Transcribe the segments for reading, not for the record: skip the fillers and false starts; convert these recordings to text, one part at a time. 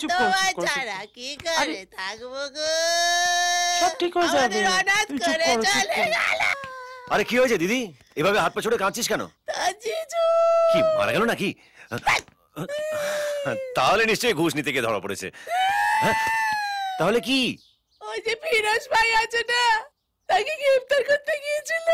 তোমার ছাড়া কি করে থাকবো গো? সব ঠিক হয়ে যাবে। হঠাৎ করে চলে গেল। আরে কি হয়েছে দিদি, এভাবে হাত পা ছড়ে কাঁদছিস কেন? জিজু কি মারা গেল নাকি? তাহলে নিশ্চয়ই ঘুষ নিতে গিয়ে ধরা পড়েছে। তাহলে কি? ওই যে ফিরোজ ভাই আছে না, তাকে গ্রেফতার করতে গিয়েছিল।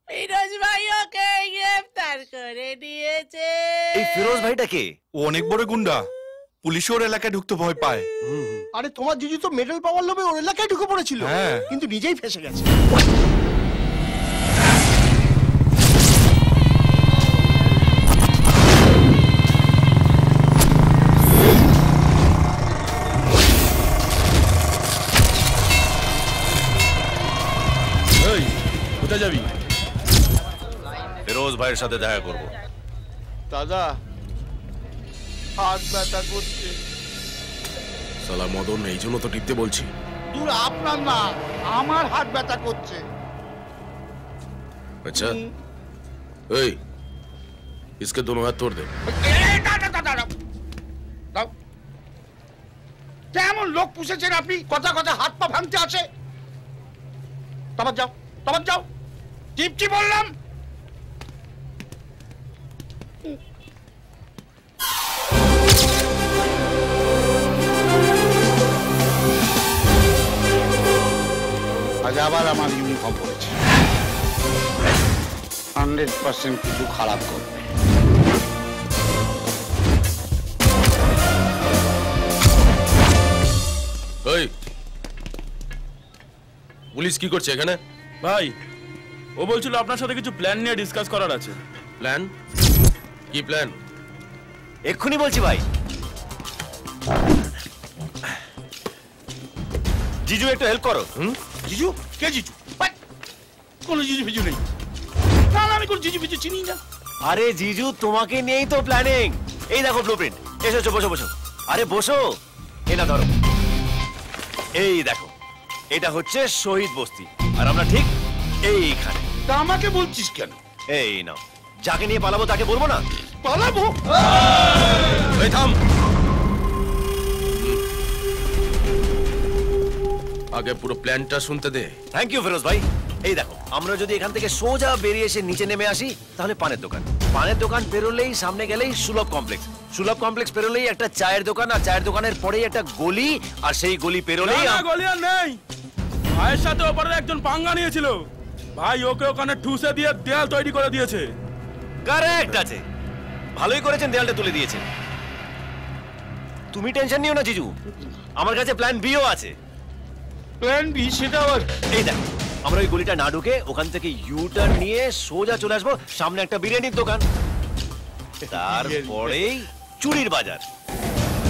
ফিরোজ ভাই ওকে গ্রেফতার করে নিয়েছে। এই ফিরোজ ভাইটা কে? ও অনেক বড় গুন্ডা, পুলিশ ওর এলাকায় ঢুকতে ভয় পায়। আরে তোমার জিজু তো মেডেল পাওয়ার লোভে ওর এলাকায় ঢুকে পড়েছিল, কিন্তু নিজেই ফেসে গেছে। কোথায় যাবি? ফিরোজ ভাইয়ের সাথে দেখা করব। দাদা হাত ব্যথা করছে। সালা মদন এই জন্য তো টিপতে বলছি। দূর আপনার না, আমার হাত ব্যথা করছে। अच्छा এই इसके दोनों हाथ तोड़ दे। কেমন লোক পুষেছেন আপনি, কথা কথা হাত পা ভাঙতে আসে। তোমার যাও, তোমার যাও, টিপছি বললাম। আজ আবার আমার ইউনিফর্ম পড়েছে, 100% কিছু খারাপ করবে। এই পুলিশ কি করছে এখানে? ভাই ও বলছিল আপনার সাথে কিছু প্ল্যান নিয়ে ডিসকাস করার আছে। প্ল্যান? কি প্ল্যান? এক্ষুনি বলছি ভাই। জিজু একটু হেল্প করো। জিজু? কে জিজু? কোন জিজু ফিজু নেই, আমি কোন জিজু ফিজু চিনি না। আরে জিজু তোমাকে নিয়েই তো প্ল্যানিং। এই দেখো ব্লুপ্রিন্ট। এসো বসো বসো। আরে বসো, এটা ধরো। এই দেখো, এটা হচ্ছে শহীদ বস্তি, আর আমরা ঠিক এইখানে। তা আমাকে বলছিস কেন? এই নাও, যাকে নিয়ে পালাবো তাকে বলবো না? পালাবো? এই থাম, আগে পুরো প্ল্যানটা শুনতে দে। থ্যাংক ইউ ফিরোজ ভাই। এই দেখো, আমরা যদি এখান থেকে সোজা বেরিয়ে এসে নিচে নেমে আসি, তাহলে পানের দোকান। পানের দোকান পেরোলেই সামনে গেলেই সুলভ কমপ্লেক্স। সুলভ কমপ্লেক্স পেরোলেই একটা চায়ের দোকান, আর চায়ের দোকানের পরেই একটা গলি, আর সেই গলি পেরোলেই গলি আর নেই। ভাইয়ের সাথে ওপরের একজন পাঙ্গা নিয়েছিল, ভাই ওকে ওখানে ঠুসে দিয়ে দেয়াল তৈরি করে দিয়েছে। কারেক্ট আছে, ভালোই করেছেন, দেয়ালটা তুলে দিয়েছেন। তুমি টেনশন নিও না জিজু, আমার কাছে প্ল্যান বিও আছে। Plan B? সেটা আবার? এই দেখো, আমরা ওই গলিটা না ঢুকে ওখান থেকে ইউ টার্ন নিয়ে সোজা চলে আসবো সামনে একটা বিরিয়ানির দোকান, তারপরেই চুরির বাজার।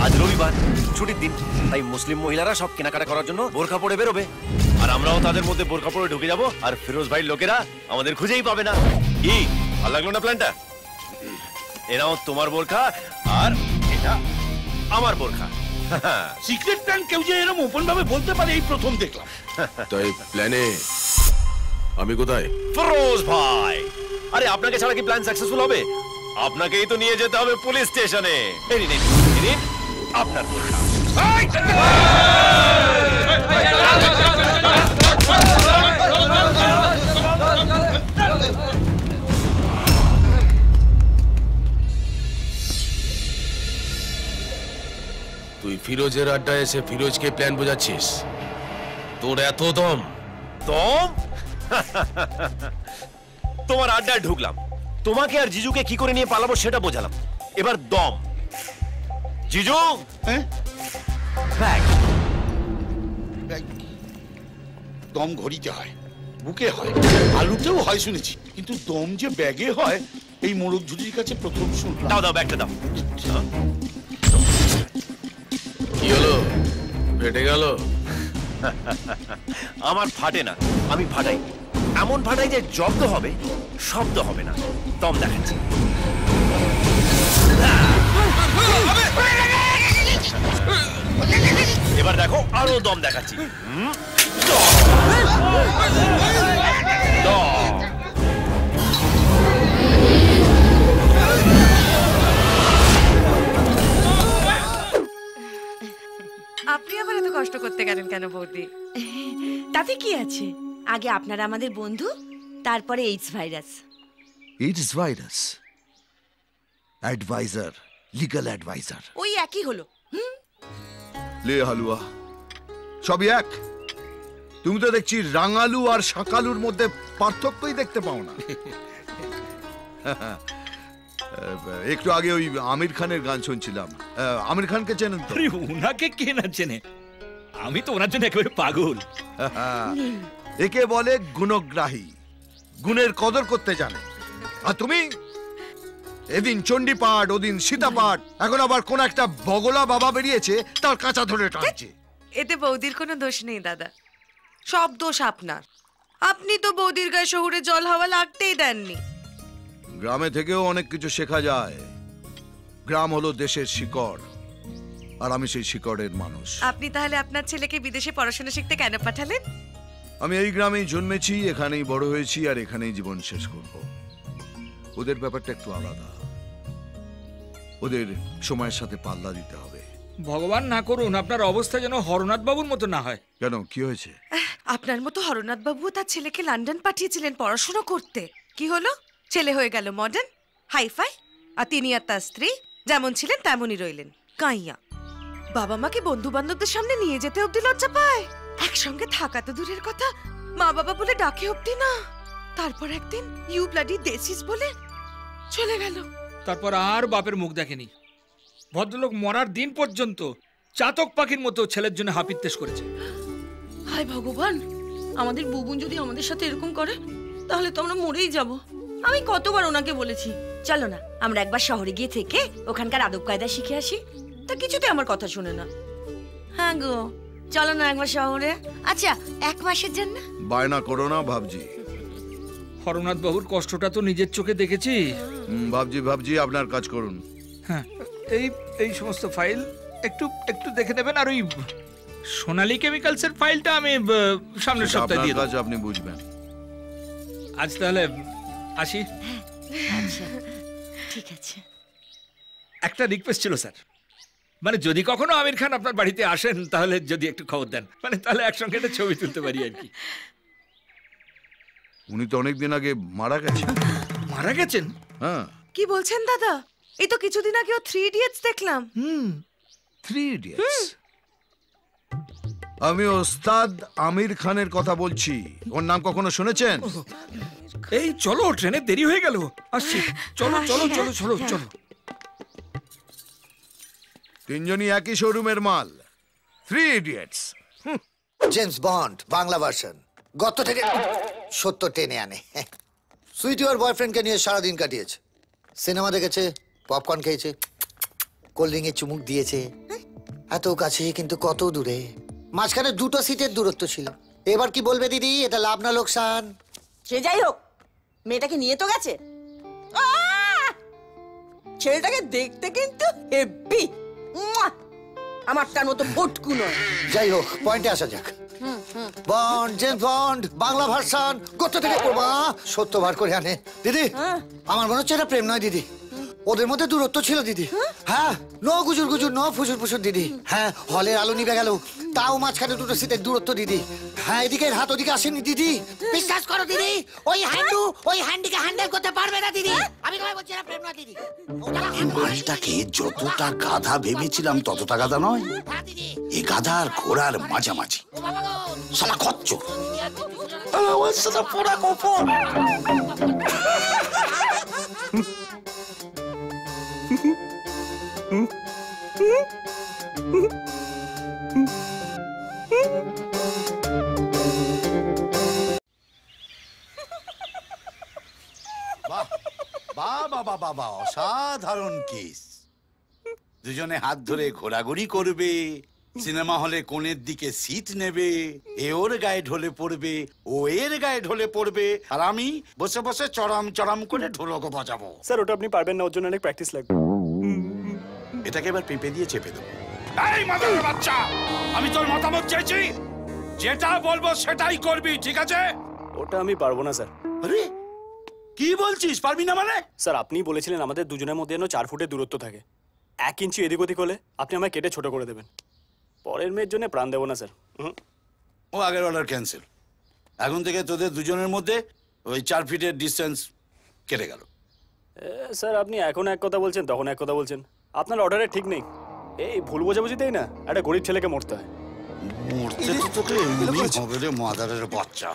আজ রবিবার, ছুটির দিন, তাই মুসলিম মহিলারা সব কেনাকাটা করার জন্য বোরখা পরে বেরোবে, আর আমরাও তাদের মধ্যে বোরখা পরে ঢুকে যাবো, আর ফিরোজ ভাইয়ের লোকেরা আমাদের খুঁজেই পাবে না। কি ভালো লাগলো না প্ল্যানটা? এরাও তোমার বোরখা, আর এটা আমার বোরখা। সিক্রেট প্ল্যান কেউ যে এরকম ওপেন ভাবে বলতে পারে এই প্রথম দেখলাম। তাই প্ল্যানে আমি কোথায়? ফিরোজ ভাই, আরে আপনাকে ছাড়া কি প্ল্যান সাকসেসফুল হবে? আপনাকেই তো নিয়ে যেতে হবে পুলিশ স্টেশনে। এই নিন, আপনার বোরখা। তুই ফিরোজের আড্ডায় এসে ফিরোজকে প্ল্যান বোঝাচ্ছিস? তোর এত দম? দম? তোমার আড্ডায় ঢুকলাম, তোমাকে আর জিজুকে কি করে নিয়ে পালাবো সেটা বোঝালাম, এবার দম। জিজু, দম ঘড়িতে হয়, বুকে হয়, আলুতেও হয় শুনেছি, কিন্তু দম যে ব্যাগে হয় এই মোড়ক ঝুড়ির কাছে প্রথম শুনলাম। দাও দাও, ব্যাগটা দাও। কি হলো, ফেটে গেল? আমার ফাটে না, আমি ফাটাই, এমন ফাটাই যে জব্দ হবে, শব্দ হবে না। দম দেখাচ্ছি। এবার দেখো, আরো দম দেখাচ্ছি। দম। কেন বৌদি? তাতে কি আছে, আগে আপনারা আমাদের বন্ধু, তারপরে AIDS virus. AIDS virus adviser, legal adviser, ওই একই হলো। লে হালুয়া সবই এক। তুমি তো দেখছি রাঙালু আর শাকালুর মধ্যে পার্থক্যই দেখতে পাও না। একটু আগে ওই আমির খানের গান শুনছিলাম। আমির খানকে চেনেন তো? ওনাকে কে না চেনে, আমি তো ওনার জন্য একেবারে পাগল। একে বলে গুণগ্রাহী, গুণের কদর করতে জানে। আর তুমি এদিন চণ্ডী পাঠ, ওদিন সীতা পাঠ, এখন আবার কোন একটা বগলা বাবা বেরিয়েছে তার কাঁচা ধরে টানছে। এতে বৌদির কোনো দোষ নেই দাদা, সব দোষ আপনার। আপনি তো বৌদির গায়ে শহুরে জল হাওয়া লাগতেই দেননি। গ্রামে থেকেও অনেক কিছু শেখা যায়। গ্রাম হলো দেশের শিকড়, আর আমি সেই শিকড়ের মানুষ। আপনি তাহলে আপনার ছেলেকে বিদেশে পড়াশোনা শিখতে কেন পাঠালেন? আমি এই গ্রামেই জন্মেছি, এখানেই বড় হয়েছি, আর এখানেই জীবন শেষ করব। ওদের ব্যাপারটা একটু আলাদা, ওদের সময়ের সাথে পাল্লা দিতে হবে। ভগবান না করুন আপনার অবস্থা যেন হরনাথ বাবুর মতো না হয়। কেন, কি হয়েছে? আপনার মতো হরনাথ বাবু তার ছেলেকে লন্ডন পাঠিয়েছিলেন পড়াশোনা করতে। কি হলো? ছেলে হয়ে গেল মডার্ন, হাইফাই, আর তিনি আর তার স্ত্রী যেমন ছিলেন তেমনই রইলেন কাইয়া। বাবা মাকে বন্ধু বান্ধবদের সামনে নিয়ে যেতে অব্দি লজ্জা পায়, একসঙ্গে থাকা তো দূরের কথা, মা বাবা বলে ডাকে অব্দি না। তারপর একদিন ইউ ব্লাডি দেশিস বলে চলে গেল। তারপর আর বাপের মুখ দেখেনি। ভদ্রলোক মরার দিন পর্যন্ত চাতক পাখির মতো ছেলের জন্য হাপিত্তেশ করেছে। হায় ভগবান, আমাদের বুবুন যদি আমাদের সাথে এরকম করে তাহলে তো আমরা মরেই যাব। আমি কতবার ওনাকে বলেছি চলো না আমরা একবার শহরে গিয়ে থেকে ওখানকার আদব কায়দা শিখে আসি, তা কিছুতে আমার কথা শুনে না। হ্যাঁ গো, চলো না একবার শহরে। আচ্ছা, 1 মাসের জন্য। বায়না করো না ভাবজি। হরনাথ বাবুর কষ্টটা তো নিজের চোখে দেখেছি। ভাবজি আপনার কাজ করুন। হ্যাঁ, এই সমস্ত ফাইল একটু একটু দেখে নেবেন। আর ওই সোনালী কেমিক্যালসের ফাইলটা আমি সামনের সপ্তাহে দিয়ে দেব। আপনি বুঝবেন। আজ তাহলে আসি। আচ্ছা ঠিক আছে। একটা রিকোয়েস্ট ছিল স্যার, মানে যদি কখনো আমির খান আপনার বাড়িতে আসেন তাহলে যদি একটু খবর দেন, মানে তাহলে একসঙ্গে একটা ছবি তুলতে পারি আর কি। উনি তো অনেকদিন আগে মারা গেছেন। মারা গেছেন? হ্যাঁ। কি বলছেন দাদা? এই তো কিছুদিন আগে 3 ইডিয়টস দেখলাম। 3 ইডিয়টস? আমি ওস্তাদ আমির খানের কথা বলছি। ওর নাম কখনো শুনেছেন? এই চলো, ট্রেনে দেরি হয়ে গেল, আসছি। চলো চলো চলো চলো চলো। তিনজনই একই শোরুমের মাল, 3 idiots. James bond Bangla version গত থেকে সত্য টেনে আনে। সুইটি ওর বয়ফ্রেন্ডকে নিয়ে সারাদিন কাটিয়েছে, সিনেমা দেখেছে, পপকর্ন খেয়েছে, কোল্ড ড্রিঙ্কে চুমুক দিয়েছে। এত কাছে কিন্তু কত দূরে, মাঝখানে 2টো সিটের দূরত্ব ছিল। এবার কি বলবে দিদি, এটা লাভ না লোকসান? সে যাই হোক, মেয়েটাকে নিয়ে তো গেছে। ছেলেটাকে দেখতে কিন্তু হেব্বি, আমার তার মতো ফটকু নয়। যাই হোক, পয়েন্টে আসা যাক। Bond, James bond Bangla version গত থেকে সত্য বার করে আনে। দিদি আমার মনে হচ্ছে এটা প্রেম নয় দিদি, ওদের মধ্যে দূরত্ব ছিল দিদি। হ্যাঁ, নো গুজুর গুজুর, নো ফুসুর ফুসুর দিদি। হ্যাঁ, হলের আলো নিভে গেল, তাও মাঝখানে 2টো সিটের দূরত্ব দিদি। হ্যাঁ, এদিকে হাত ওদিকে আসেনি দিদি। বিশ্বাস করো দিদি, ওই হ্যান্ডিকে হ্যান্ডেল করতে পারবে না দিদি। আমি তোমায় বলছি না প্রেম নয় দিদি। এই মালটাকে যতটা গাধা ভেবেছিলাম ততটা গাধা নয়। এই গাধা আর ঘোড়ার মাঝামাঝি, শালা খচ্চর। আমার সাথে পোড়া গোপন। বাবা অসাধারণ কিস। দুজনে হাত ধরে ঘোরাঘুরি করবে, সিনেমা হলে কোণের দিকে সিট নেবে, এ ওর গায়ে ঢলে পড়বে, ও এর গায়ে ঢলে পড়বে, আর আমি বসে বসে চড়াম চড়াম করে ঢোলক বাজাবো। স্যার ওটা আপনি পারবেন না, ওর জন্য অনেক প্র্যাকটিস লাগবে। এটাকে এবার পেঁপে দিয়ে চেপে দেবো। এই মাদার বাচ্চা, আমি তোর মতামত চাইছি, যেটা বলবো সেটাই করবি, ঠিক আছে? ওটা আমি পারবো না স্যার। আরে কি বলছিস, পারবি না মানে? স্যার আপনি বলেছিলেন আমাদের দুজনের মধ্যে যেন 4 ফুটের দূরত্ব থাকে। 1 ইঞ্চি এদিক ওদিক হলে আপনি আমায় কেটে ছোট করে দেবেন। পরের মেয়ের জন্য প্রাণ দেবো না স্যার। ও আগের অর্ডার ক্যান্সেল। এখন থেকে তোদের দুজনের মধ্যে ওই 4 ফিটের ডিস্টেন্স কেটে গেল। স্যার আপনি এখন এক কথা বলছেন, তখন এক কথা বলছেন। আপনার অর্ডারে ঠিক নেই। এই ভুল বোঝাবুঝিতেই না একটা গরিব ছেলেকে মরতে হয়। মরতে তো তোকে এমনি হবে রে মাদারের বাচ্চা।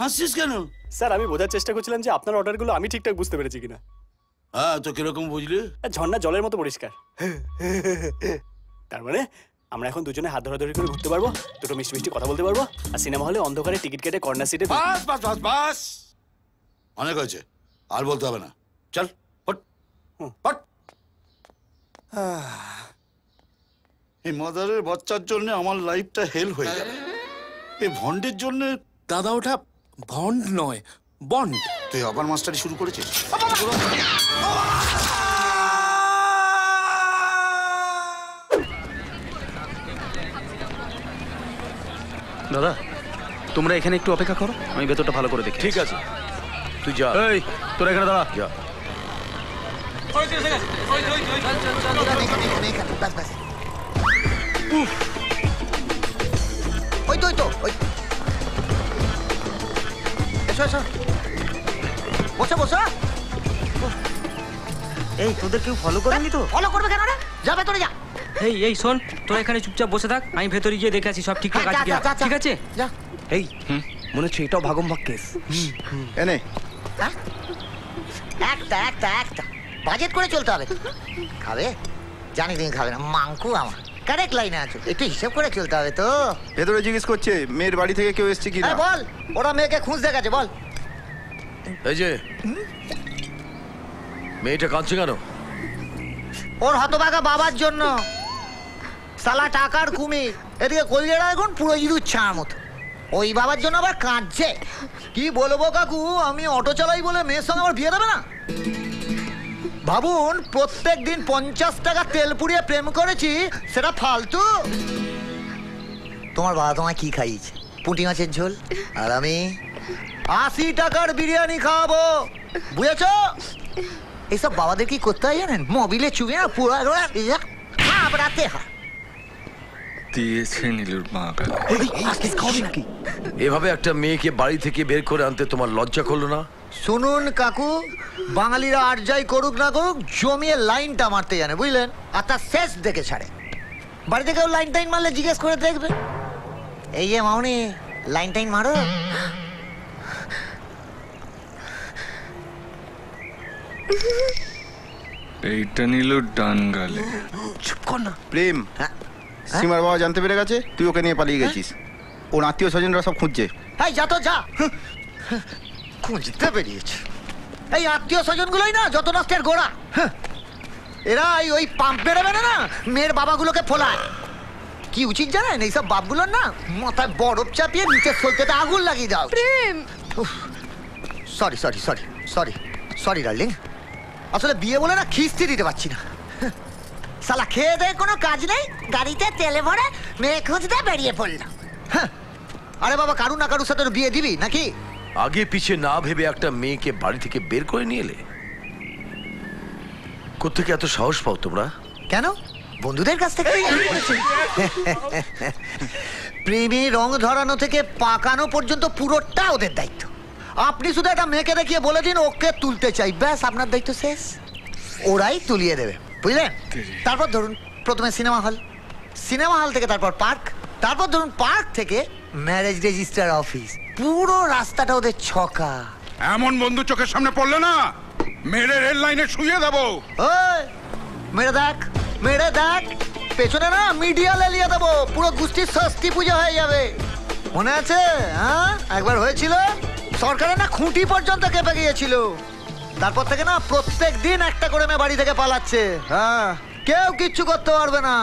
হাসছিস কেন? স্যার আমি বোঝার চেষ্টা করছিলাম যে আপনার অর্ডারগুলো আমি ঠিকঠাক বুঝতে পেরেছি কিনা। হ্যাঁ, তো কিরকম বুঝলি? ঝর্ণা জলের মতো পরিষ্কার। তার মানে আমরা এখন দুজনে হাত ধরাধরি করে ঘুরতে পারবো, দুটো মিষ্টি মিষ্টি কথা বলতে পারবো, আর সিনেমা হলে অন্ধকারে টিকিট কেটে কর্নার সিটে। বাস বাস বাস বাস, অনেক হয়েছে, আর বলতে হবে না। চল হট হট। এই মাদারের বাচ্চার জন্য আমার লাইফটা হেল হয়ে যাবে। এই ভন্ডের জন্য। দাদা ওটা ভন্ড নয়, বন্ড। তুই আবার মাস্টারি শুরু করেছিস? দাদা তোমরা এখানে একটু অপেক্ষা করো, আমি ভেতরটা ভালো করে দেখি। ঠিক আছে, তুই যা। এই তোরা এখানে দাঁড়া। যা। ওই তো ওই তো ওই, এসো এসো, বসো বসো। এই তোদের কেউ ফলো করেনি তো? ফলো করবে কেন রে? যাবে তোরে যা। এই শোন, তোরা এখানে চুপচাপ বসে থাক, আমি ভেতরে গিয়ে দেখে আসি সব ঠিকঠাক আছে কিনা। ঠিক আছে যা। এই মনে হচ্ছে এটাও ভাগম ভাগ কেস। এনে একটা একটা একটা বাজেট করে চলতে হবে। খাবে? জানি তুমি খাবে না, মাংকু আমার। কারেক্ট লাইনে আছো, একটু হিসাব করে চলতে হবে তো। ভেতরে জিজ্ঞেস করছে মেয়ের বাড়ি থেকে কেউ এসছে কিনা। বল, ওরা মেয়েকে খুঁজতে গেছে, বল। এই যে মেয়েটা কাঁদছে কেন? ওর হতভাগা বাবার জন্য। সালা টাকার কুমির, এদিকে কলিয়াটা এখন পুরো ইঁদুর ছাড়ার মতো। ওই বাবার জন্য আবার কাঁদছে। কি বলবো কাকু, আমি অটো চালাই বলে মেয়ের সঙ্গে আমার বিয়ে দেবে না? ভাবুন, প্রত্যেক দিন 50 টাকা তেল পুড়িয়ে প্রেম করেছি, সেটা ফালতু। তোমার বাবা তোমায় কি খাইয়েছে? পুঁটি মাছের ঝোল, আর আমি 80 টাকার বিরিয়ানি খাওয়াবো, বুঝেছ? এইসব বাবাদের কি করতে হয় জানেন? মোবিলে চুবে না পুরো খাবড়াতে হয়। দিয়েছে নীলুর মা। নাকি এভাবে একটা মেয়েকে বাড়ি থেকে বের করে আনতে তোমার লজ্জা করলো না? শুনুন কাকু, বাঙালিরা আর যাই করুক না করুক, জমিয়ে লাইনটা মারতে জানে, বুঝলেন? আর তার শেষ দেখে ছাড়ে। বাড়িতে কেউ লাইন টাইন মারলে জিজ্ঞেস করে দেখবে, এই যে মামনি লাইন টাইন মারো। এইটা নিল ডান গালে। চুপ কর না। প্রেম, সীমার বাবা জানতে পেরে গেছে তুই ওকে নিয়ে পালিয়ে গেছিস। ওর আত্মীয় স্বজনরা সব খুঁজছে। এই যা তো যা, খুঁজতে বেরিয়েছে। এই আত্মীয় স্বজনগুলোই না যত নষ্টের গোড়া। এরা ওই পাম্প মেরে বেড়ে না মেয়ের বাবাগুলোকে ফোলায়। কি উচিত জানেন? এইসব বাপগুলোর না মাথায় বরফ চাপিয়ে নিচে সলতেতে আগুন লাগিয়ে দাও। প্রেম, sorry sorry sorry sorry sorry darling, আসলে বিয়ে বলে না খিস্তি দিতে পারছি না। শালা খেয়ে দেয় কোনো কাজ নেই, গাড়িতে তেলে ভরে মেয়ে খুঁজতে বেরিয়ে পড়লাম। আরে বাবা, কারু না কারুর সাথে বিয়ে দিবি নাকি? আগে পিছে না ভেবে একটা মেয়েকে বাড়ি থেকে বের করে নিয়ে এলে। কোত্থেকে এত সাহস পাও তোমরা? কেন? বন্ধুদের কাছ থেকে। প্রেমী রং ধরানো থেকে পাকানো পর্যন্ত পুরোটা ওদের দায়িত্ব। আপনি শুধু একটা মেয়েকে দেখিয়ে বলে দিন ওকে তুলতে চাই, ব্যাস আপনার দায়িত্ব শেষ। ওরাই তুলিয়ে দেবে, বুঝলেন? তারপর ধরুন প্রথমে সিনেমা হল, সিনেমা হল থেকে তারপর পার্ক, তারপর ধরুন পার্ক থেকে ম্যারেজ রেজিস্টার অফিস। পুরো রাস্তাটা ওদের ছকা। এমন বন্ধু চোখের সামনে পড়লে না মেরে রেল লাইনে শুয়ে দেবো। ওই মেরে দেখ, মেরে দেখ, পেছনে না মিডিয়া লেলিয়ে দেবো, পুরো গোষ্ঠীর ষষ্ঠী পূজা হয়ে যাবে। মনে আছে? হ্যাঁ, একবার হয়েছিল, সরকারের না খুঁটি পর্যন্ত কেঁপে গিয়েছিল। তারপর থেকে না প্রত্যেক দিন একটা করে মেয়ে বাড়ি থেকে পালাচ্ছে। হ্যাঁ, কেউ কিচ্ছু করতে পারবে না।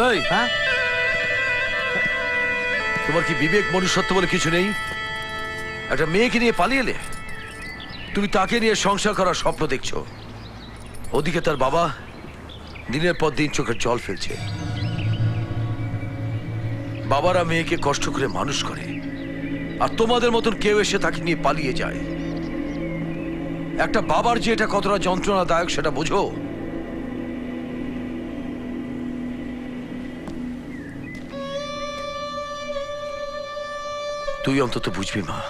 এই, হ্যাঁ, তোমার কি বিবেক মনুষ্যত্ব বলে কিছু নেই? একটা মেয়েকে নিয়ে পালিয়ে এলে, তুমি তাকে নিয়ে সংসার করার স্বপ্ন দেখছো। ওদিকে তার বাবা দিনের পর দিন চোখের জল ফেলছে। বাবারা মেয়েকে কষ্ট করে মানুষ করে, আর তোমাদের মতন কেউ এসে তাকে নিয়ে পালিয়ে যায়। একটা বাবার যে এটা কতটা যন্ত্রণাদায়ক সেটা বোঝো। তুই অন্তত বুঝবি মা।